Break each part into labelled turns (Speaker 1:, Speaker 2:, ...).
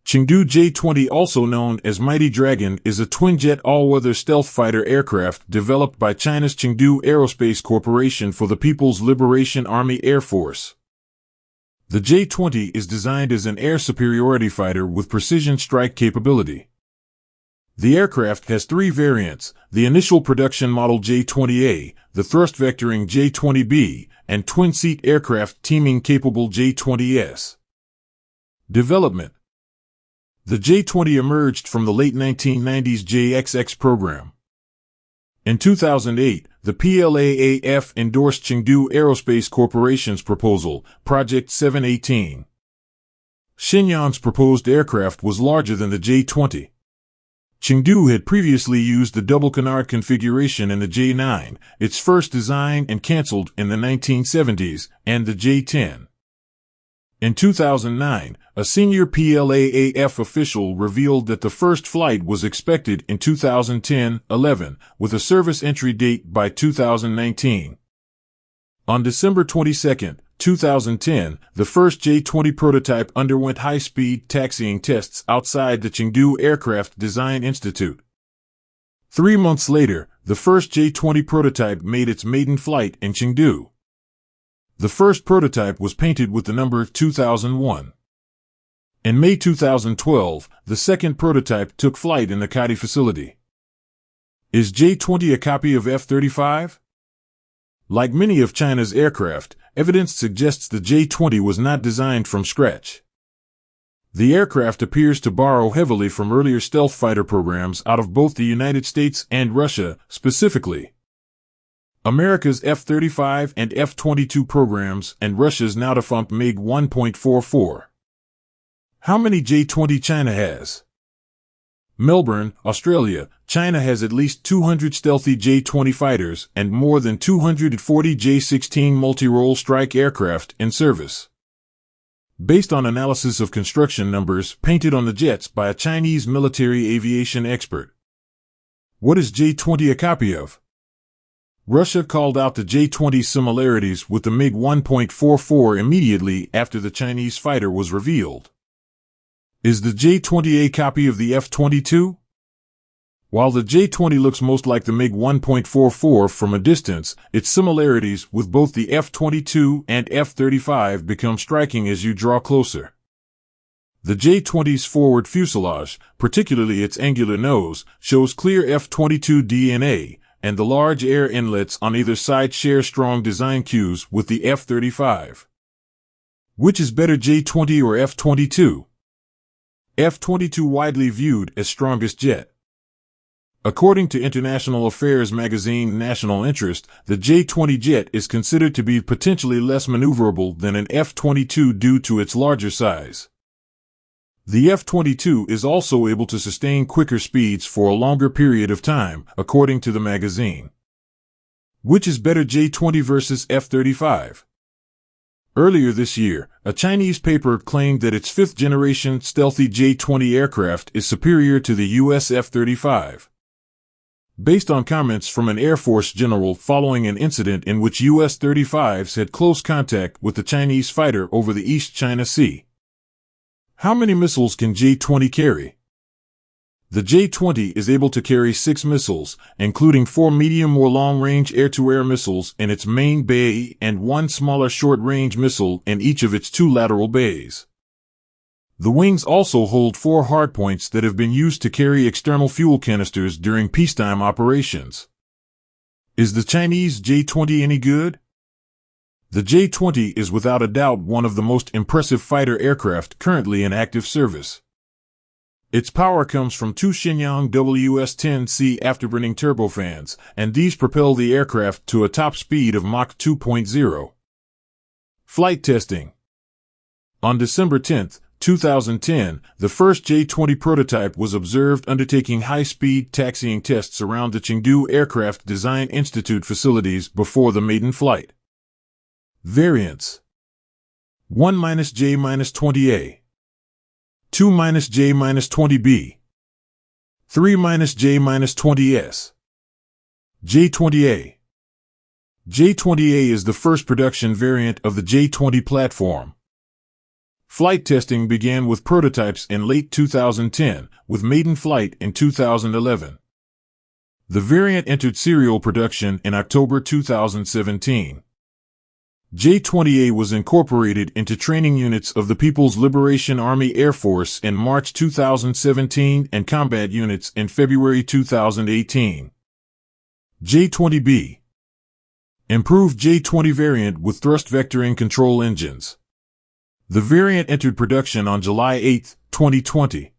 Speaker 1: Chengdu J-20, also known as Mighty Dragon, is a twin-jet all-weather stealth fighter aircraft developed by China's Chengdu Aerospace Corporation for the People's Liberation Army Air Force. The J-20 is designed as an air superiority fighter with precision strike capability. The aircraft has three variants: the initial production model J-20A, the thrust-vectoring J-20B, and twin-seat aircraft teaming-capable J-20S. Development. The J-20 emerged from the late 1990s JXX program. In 2008, the PLAAF endorsed Chengdu Aerospace Corporation's proposal, Project 718. Shenyang's proposed aircraft was larger than the J-20. Chengdu had previously used the double canard configuration in the J-9, its first design and cancelled in the 1970s, and the J-10. In 2009, a senior PLAAF official revealed that the first flight was expected in 2010-11, with a service entry date by 2019. On December 22, 2010, the first J-20 prototype underwent high-speed taxiing tests outside the Chengdu Aircraft Design Institute. 3 months later, the first J-20 prototype made its maiden flight in Chengdu. The first prototype was painted with the number 2001. In May 2012, the second prototype took flight in the Kadi facility. Is J-20 a copy of F-35? Like many of China's aircraft, evidence suggests the J-20 was not designed from scratch. The aircraft appears to borrow heavily from earlier stealth fighter programs out of both the United States and Russia, specifically America's F-35 and F-22 programs and Russia's now-defunct MiG 1.44. How many J-20 China has? Melbourne, Australia. China has at least 200 stealthy J-20 fighters and more than 240 J-16 multi-role strike aircraft in service. Based on analysis of construction numbers painted on the jets by a Chinese military aviation expert. What is J-20 a copy of? Russia called out the J-20's similarities with the MiG 1.44 immediately after the Chinese fighter was revealed. Is the J-20 a copy of the F-22? While the J-20 looks most like the MiG 1.44 from a distance, its similarities with both the F-22 and F-35 become striking as you draw closer. The J-20's forward fuselage, particularly its angular nose, shows clear F-22 DNA, and the large air inlets on either side share strong design cues with the F-35. Which is better, J-20 or F-22? F-22 widely viewed as strongest jet. According to International Affairs magazine National Interest, the J-20 jet is considered to be potentially less maneuverable than an F-22 due to its larger size. The F-22 is also able to sustain quicker speeds for a longer period of time, according to the magazine. Which is better, J-20 versus F-35? Earlier this year, a Chinese paper claimed that its fifth-generation stealthy J-20 aircraft is superior to the U.S. F-35. Based on comments from an Air Force general following an incident in which U.S. 35s had close contact with the Chinese fighter over the East China Sea. How many missiles can J-20 carry? The J-20 is able to carry 6 missiles, including 4 medium or long-range air-to-air missiles in its main bay and 1 smaller short-range missile in each of its 2 lateral bays. The wings also hold 4 hardpoints that have been used to carry external fuel canisters during peacetime operations. Is the Chinese J-20 any good? The J-20 is without a doubt one of the most impressive fighter aircraft currently in active service. Its power comes from 2 Shenyang WS-10C afterburning turbofans, and these propel the aircraft to a top speed of Mach 2.0. Flight testing. On December 10, 2010, the first J-20 prototype was observed undertaking high-speed taxiing tests around the Chengdu Aircraft Design Institute facilities before the maiden flight. Variants: 1-J-20A, 2-J-20B, 3-J-20S. J-20A. J-20A is the first production variant of the J-20 platform. Flight testing began with prototypes in late 2010, with maiden flight in 2011. The variant entered serial production in October 2017. J-20A was incorporated into training units of the People's Liberation Army Air Force in March 2017 and combat units in February 2018. J-20B. Improved J-20 variant with thrust vectoring control engines. The variant entered production on July 8, 2020.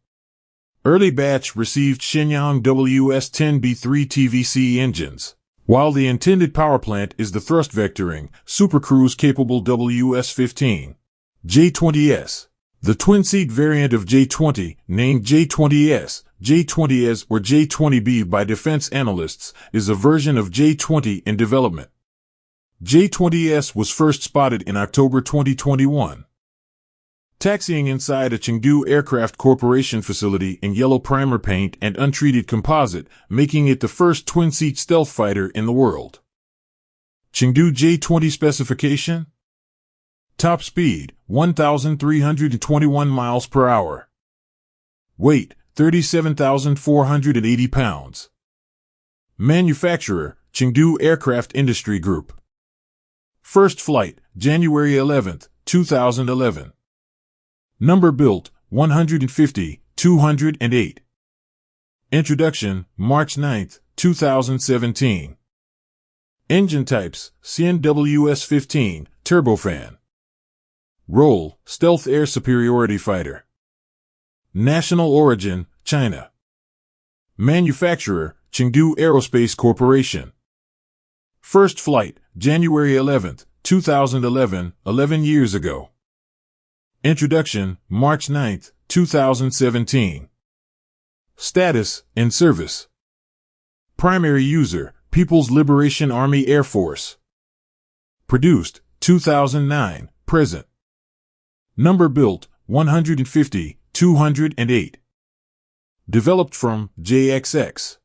Speaker 1: Early batch received Shenyang WS-10B3 TVC engines, while the intended powerplant is the thrust vectoring, supercruise-capable WS-15. J-20S. The twin-seat variant of J-20, named J-20S, J-20S or J-20B by defense analysts, is a version of J-20 in development. J-20S was first spotted in October 2021. Taxiing inside a Chengdu Aircraft Corporation facility in yellow primer paint and untreated composite, making it the first twin-seat stealth fighter in the world. Chengdu J-20 specification? Top speed, 1,321 miles per hour. Weight, 37,480 pounds. Manufacturer, Chengdu Aircraft Industry Group. First flight, January 11, 2011. Number built, 150-208. Introduction, March 9, 2017. Engine types, CN-WS-15, turbofan. Role, stealth air superiority fighter. National origin, China. Manufacturer, Chengdu Aerospace Corporation. First flight, January 11, 2011, 11 years ago. Introduction, March 9, 2017. Status, in service. Primary user, People's Liberation Army Air Force. Produced, 2009, present. Number built, 150-208. Developed from JXX.